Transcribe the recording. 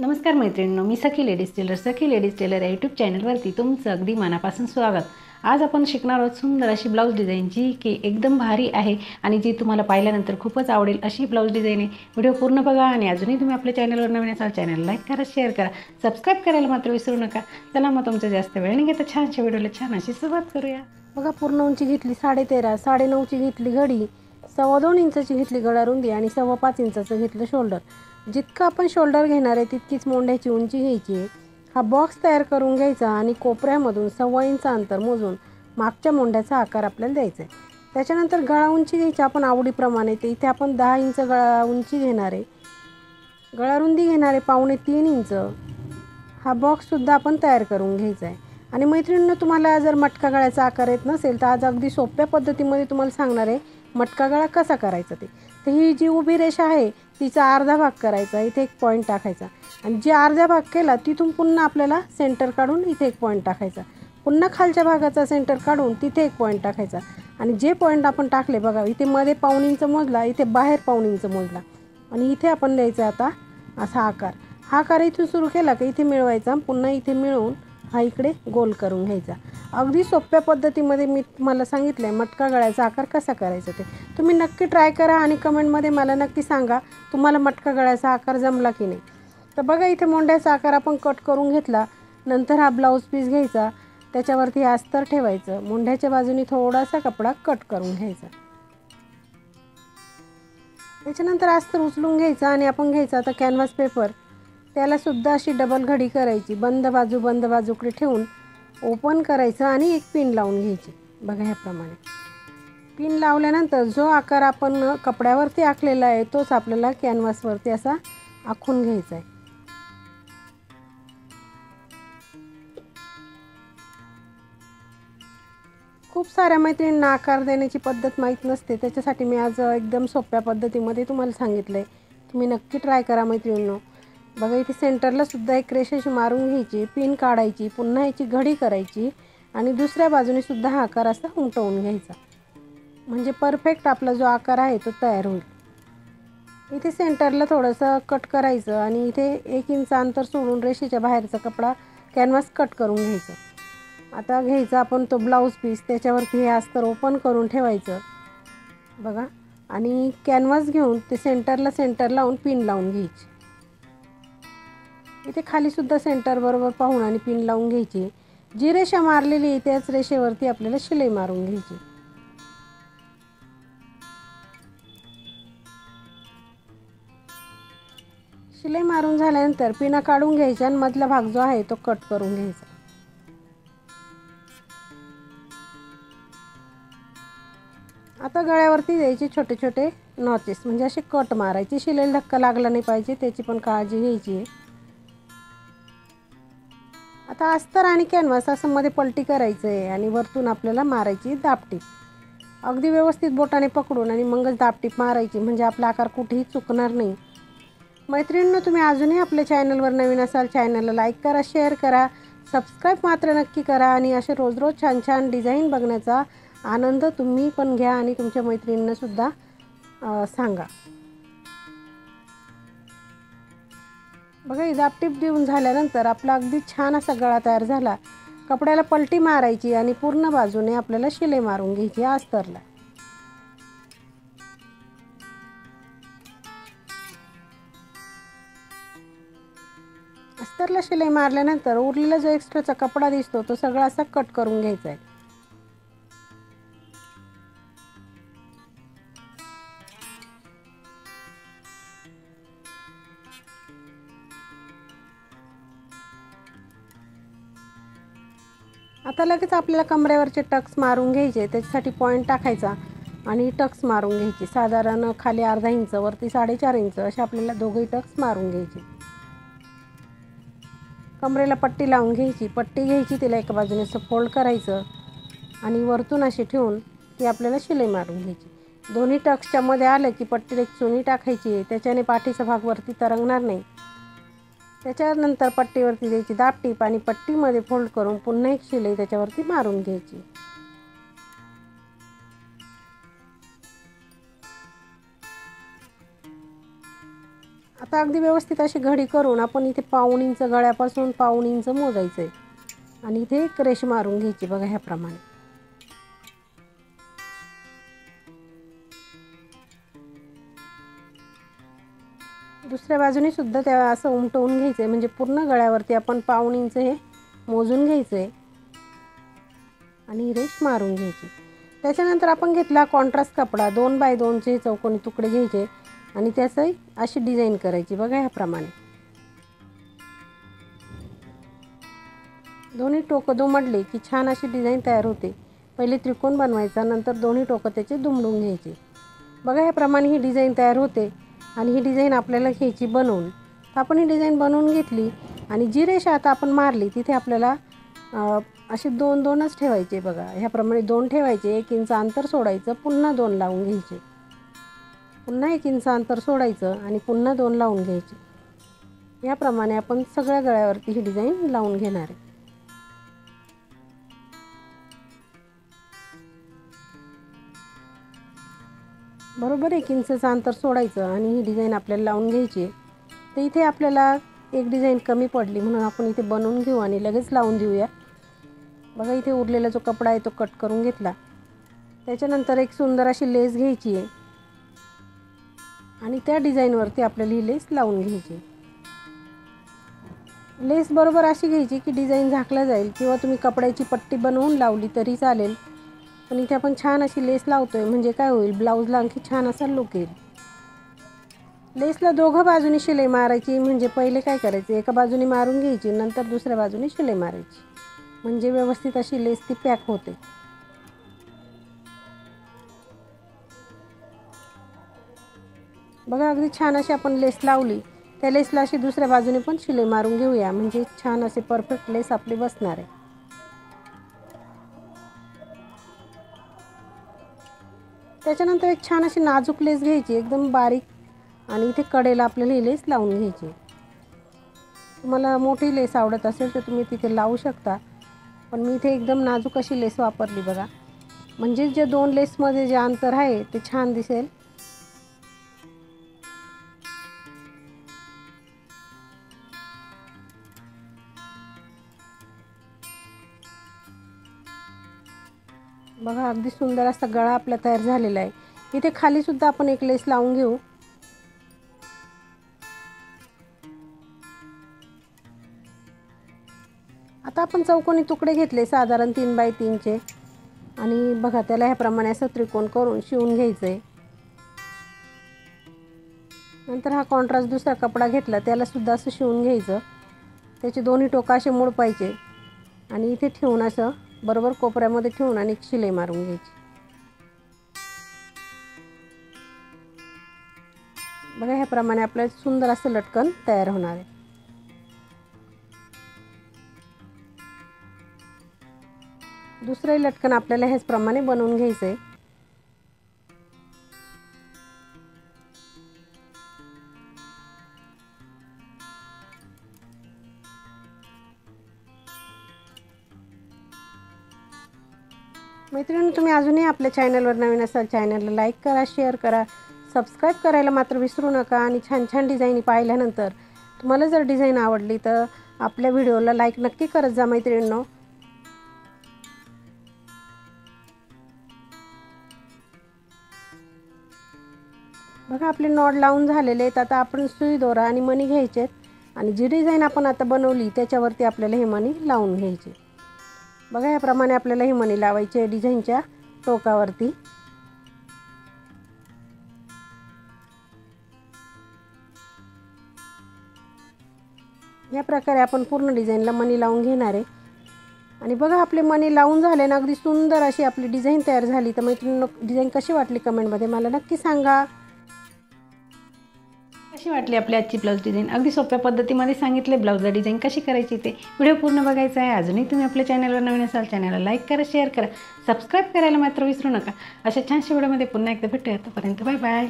नमस्कार मैत्रिणींनो, मी सखी ladies tailor या यूट्यूब चॅनलवरती तुमचं अगदी मनापासून स्वागत। आज आपण शिकणार आहोत सुंदर अशी ब्लाऊज डिझाईन जी की एकदम भारी आहे आणि जी तुम्हाला पाहिल्यानंतर खूपच आवडेल अशी ब्लाऊज डिझाईन आहे। व्हिडिओ पूर्ण बघा आणि अजूनही तुम्ही आपल्या चॅनलवर नवीन असाल चॅनल लाईक करा, शेअर करा, सबस्क्राईब करायला मात्र विसरू नका। चला मग तुमचं जास्त वेळ नाही घेता छानशा व्हिडिओला छान अशी सुरुवात करूया। बघा, पूर्ण उंची घेतली 13.5, 9.5ची घेतली घडी, 2.25 इंचाची घेतली गळा रुंदी आणि 5.25 इंचाचं घेतलं शोल्डर। जितकं आपण शोल्डर घेणार आहे तितकीच मोंढ्याची उंची घ्यायची आहे। हा बॉक्स तयार करून घ्यायचा आणि कोपऱ्यामधून 1.25 इंच अंतर मोजून मागच्या मोंढ्याचा आकार आपल्याला द्यायचा आहे। त्याच्यानंतर गळा उंची घ्यायची आपण आवडीप्रमाणे, ते इथे आपण 10 इंच गळा उंची घेणार आहे, गळा रुंदी घेणार आहे 2.25 इंच। हा बॉक्ससुद्धा आपण तयार करून घ्यायचा आहे। आणि मैत्रिणींनो, तुम्हाला जर मटका गळ्याचा आकार येत नसेल तर आज अगदी सोप्या पद्धतीमध्ये तुम्हाला सांगणार आहे मटका गळा कसा करायचा ते। तर ही जी उभी रेषा आहे तिचा अर्धा भाग करायचा, इथे एक पॉईंट टाकायचा आणि जे अर्धा भाग केला तिथून पुन्हा आपल्याला सेंटर काढून इथे एक पॉईंट टाकायचा, पुन्हा खालच्या भागाचा सेंटर काढून तिथे एक पॉईंट टाकायचा आणि जे पॉईंट आपण टाकले बघा, इथे मध्ये 1.25 इंच मोजला, इथे बाहेर 1.25 इंच मोजला आणि इथे आपण द्यायचा आता असा आकार। हा आकार इथून सुरू केला की इथे मिळवायचा, पुन्हा इथे मिळवून हा इकडे गोल करून घ्यायचा। अगदी सोप्या पद्धतीमध्ये मी तुम्हाला सांगितलं आहे मटका गळ्याचा आकार कसा करायचा ते। तुम्ही नक्की ट्राय करा आणि कमेंटमध्ये मला नक्की सांगा तुम्हाला मटका गळ्याचा आकार जमला की नाही। तर बघा, इथे मोंढ्याचा आकार आपण कट करून घेतला। नंतर हा ब्लाऊज पीस घ्यायचा, त्याच्यावरती अस्तर ठेवायचं, मोंढ्याच्या बाजूने थोडासा कपडा कट करून घ्यायचा। त्याच्यानंतर अस्तर उचलून घ्यायचा आणि आपण घ्यायचा आता कॅनव्हास पेपर, त्याला सुद्धा अशी डबल घडी करायची, बंद बाजूकडे ठेवून ओपन करायचं आणि एक पिन लावून घ्यायची। बघा, ह्याप्रमाणे पिन लावल्यानंतर जो आकार आपण कपड्यावरती आखलेला आहे तोच आपल्याला कॅनव्हासवरती असा आखून घ्यायचा आहे। खूप साऱ्या मैत्रिणींना आकार देण्याची पद्धत माहीत नसते, त्याच्यासाठी मी आज एकदम सोप्या पद्धतीमध्ये तुम्हाला सांगितलं आहे। तुम्ही नक्की ट्राय करा मैत्रिणींनो। बघा, इथे सेंटरला सुद्धा एक रेषेशी मारून घ्यायची, पिन काढायची, पुन्हा याची घडी करायची आणि दुसऱ्या बाजूने सुद्धा हा आकार असा उमटवून घ्यायचा, म्हणजे परफेक्ट आपला जो आकार आहे तो तयार होईल। इथे सेंटरला थोडंसं कट करायचं आणि इथे 1 इंच अंतर सोडून रेषेच्या बाहेरचा कपडा कॅनव्हास कट करून घ्यायचा। आता घ्यायचा आपण तो ब्लाऊज पीस, त्याच्यावरती हे अस्तर ओपन करून ठेवायचं बघा, आणि कॅनव्हास घेऊन ते सेंटर लावून पिन लावून घ्यायची। इथे खाली सुद्धा सेंटर बरोबर पाहून आणि पिन लावून घ्यायची। जी रेषा मारलेली आहे त्याच रेषेवरती आपल्याला शिलाई मारून घ्यायची। शिलाई मारून झाल्यानंतर पिना काढून घ्यायच्या आणि मधला भाग जो आहे तो कट करून घ्यायचा। आता गळ्यावरती द्यायचे छोटे छोटे नॉचेस, म्हणजे असे कट मारायचे, शिलाईला धक्का लागला नाही पाहिजे त्याची पण काळजी घ्यायची आहे। आता अस्तर आणि कॅनव्हास असं मध्ये पलटी करायचं आहे आणि वरतून आपल्याला मारायची दाबटीप, अगदी व्यवस्थित बोटाने पकडून आणि मगच दाबटीप मारायची, म्हणजे आपला आकार कुठेही चुकणार नाही। मैत्रिणींनो, तुम्ही अजूनही आपल्या चॅनलवर नवीन असाल चॅनलला लाईक करा, शेअर करा, सबस्क्राईब मात्र नक्की करा आणि असे रोज रोज छान छान डिझाईन बघण्याचा आनंद तुम्ही पण घ्या आणि तुमच्या मैत्रिणींना सुद्धा सांगा। बघा, ही दाबटीप देऊन झाल्यानंतर आपला अगदी छान असा गळा तयार झाला। कपड्याला पलटी मारायची आणि पूर्ण बाजूने आपल्याला शिलाई मारून घ्यायची अस्तरला। अस्तरला शिलाई मारल्यानंतर उरलेला जो एक्स्ट्राचा कपडा दिसतो तो सगळा असा कट करून घ्यायचा आहे। आता लगेच आपल्याला कमरेवरचे टक्स मारून घ्यायचे, त्याच्यासाठी पॉईंट टाकायचा आणि टक्स मारून घ्यायचे। साधारण खाली अर्धा इंच, वरती 4.5 इंच असे आपल्याला दोघंही टक्स मारून घ्यायचे। कमरेला पट्टी लावून घ्यायची, पट्टी घ्यायची, तिला एका बाजूने असं फोल्ड करायचं आणि वरतून अशी ठेवून ती आपल्याला शिलाई मारून घ्यायची। दोन्ही टक्सच्या मध्ये आलं की पट्टीला एक चुनी टाकायची, त्याच्याने पाठीचा भाग वरती तरंगणार नाही। त्याच्यानंतर पट्टीवरती द्यायची दाबटीप आणि पट्टीमध्ये फोल्ड करून पुन्हा एक शिलाई त्याच्यावरती मारून घ्यायची। आता आता अगदी व्यवस्थित अशी घडी करून आपण इथे पाऊण इंच गळ्यापासून पाऊण इंच मोजायचं आहे आणि इथे एक रेष मारून घ्यायची बघा ह्याप्रमाणे. दुसऱ्या बाजूने सुद्धा त्या असं उमटवून घ्यायचं आहे, म्हणजे पूर्ण गळ्यावरती आपण पाऊण इंच हे मोजून घ्यायचं आहे आणि रेष मारून घ्यायची. त्याच्यानंतर आपण घेतला कॉन्ट्रास्ट कपडा, 2 बाय 2चे चौकोनी तुकडे घ्यायचे आणि त्याचं अशी डिझाईन करायची बघा ह्याप्रमाणे. दोन्ही टोकं दुमडले की छान अशी डिझाईन तयार होते. पहिले त्रिकोण बनवायचा, नंतर दोन्ही टोकं त्याचे दुमडून घ्यायचे. बघा ह्याप्रमाणे ही डिझाईन तयार होते आणि ही डिझाईन आपल्याला घ्यायची बनवून. तर आपण ही डिझाईन बनवून घेतली आणि जी रेषा आता आपण मारली तिथे आपल्याला असे 2-2च ठेवायचे बघा ह्याप्रमाणे. 2 ठेवायचे, 1 इंच अंतर सोडायचं, पुन्हा 2 लावून घ्यायचे, पुन्हा 1 इंच अंतर सोडायचं आणि पुन्हा 2 लावून घ्यायचे. याप्रमाणे आपण सगळ्या गळ्यावरती ही डिझाईन लावून घेणार आहे. बरोबर 1 इंचचं अंतर सोडायचं आणि ही डिझाईन आपल्याला लावून घ्यायची. तर इथे आपल्याला एक डिझाईन कमी पडली म्हणून आपण इथे बनवून घेऊ आणि लगेच लावून देऊया. बघा इथे उरलेला जो कपडा आहे तो कट करून घेतला. त्याच्यानंतर एक सुंदर अशी लेस घ्यायची आहे आणि त्या डिझाईनवरती आपल्याला ही लेस लावून घ्यायची. लेस बरोबर अशी घ्यायची की डिझाईन झाकला जाईल, किंवा तुम्ही कपड्याची पट्टी बनवून लावली तरी चालेल. पण इथे आपण छान अशी लेस लावतोय म्हणजे काय होईल, ब्लाऊजला आणखी छान असा लुक येईल. लेसला दोघं बाजूनी शिलाई मारायची. म्हणजे पहिले काय करायचं, एका बाजूने मारून घ्यायची, नंतर दुसऱ्या बाजूने शिलाई मारायची, म्हणजे व्यवस्थित अशी लेस ती पॅक होते. बघा अगदी छान अशी आपण लेस लावली. त्या लेसला अशी दुसऱ्या बाजूने पण शिलाई मारून घेऊया, म्हणजे छान असे परफेक्ट लेस आपली बसणार आहे. त्याच्यानंतर एक छान अशी नाजूक लेस घ्यायची एकदम बारीक आणि इथे कडेला आपल्याला ही लेस लावून घ्यायची. तुम्हाला मोठी लेस आवडत असेल तर तुम्ही तिथे लावू शकता, पण मी इथे एकदम नाजूक अशी लेस वापरली बघा, म्हणजे जे 2 लेसमध्ये जे अंतर आहे ते छान दिसेल. बघा अगदी सुंदर असा गळा आपला तयार झालेला आहे. इथे खाली सुद्धा आपण एक लेस लावून घेऊ. आता आपण चौकोनी तुकडे घेतले साधारण 3 बाय 3चे आणि बघा त्याला ह्याप्रमाणे असं त्रिकोण करून शिवून घ्यायचं आहे. नंतर हा कॉन्ट्रास्ट दुसरा कपडा घेतला, त्याला सुद्धा असं शिवून घ्यायचं. त्याचे दोन्ही टोकं असे मोडपायचे आणि इथे ठेवून असं बरोबर कोपऱ्यामध्ये ठेवून आणि शिलाई मारून घ्यायची. बघा ह्याप्रमाणे आपल्याला सुंदर असं लटकन तयार होणार आहे. दुसरंही लटकन आपल्याला ह्याचप्रमाणे बनवून घ्यायचं आहे. मैत्रिणी, तुम्ही अजूनही आपल्या चॅनलवर नवीन असाल चॅनलला लाईक करा, शेअर करा, सबस्क्राईब करायला मात्र विसरू नका. आणि छान छान डिझाईन पाहिल्यानंतर तुम्हाला जर डिझाईन आवडली तर आपल्या व्हिडिओला लाईक नक्की करत जा मैत्रिणींनो. बघा आपले नॉट लावून झालेले आहेत. आता आपण सुई दोरा आणि मणी घ्यायचे आणि जी डिझाईन आपण आता बनवली त्याच्यावरती आपल्याला हे मणी लावून घ्यायचे. बघा याप्रमाणे आपल्याला ही मणी लावायची आहे डिझाईनच्या टोकावरती. या प्रकारे आपण पूर्ण डिझाईनला मणी लावून घेणार आहे. आणि बघा आपले मणी लावून झाले ना, अगदी सुंदर अशी आपली डिझाईन तयार झाली. तर मैत्रिणींनो, डिझाईन कशी वाटली कमेंटमध्ये मला नक्की सांगा. कशी वाटली आपली आजची ब्लाऊज डिझाईन. अगदी सोप्या पद्धतीमध्ये सांगितले ब्लाऊजला डिझाईन कशी करायची ते. व्हिडिओ पूर्ण बघायचा आहे. अजूनही तुम्ही आपल्या चॅनलवर नवीन असाल चॅनलला लाईक करा, शेअर करा, सबस्क्राईब करायला मात्र विसरू नका. अशा छानशा व्हिडिओमध्ये पुन्हा एकदा भेटूया. तोपर्यंत बाय बाय.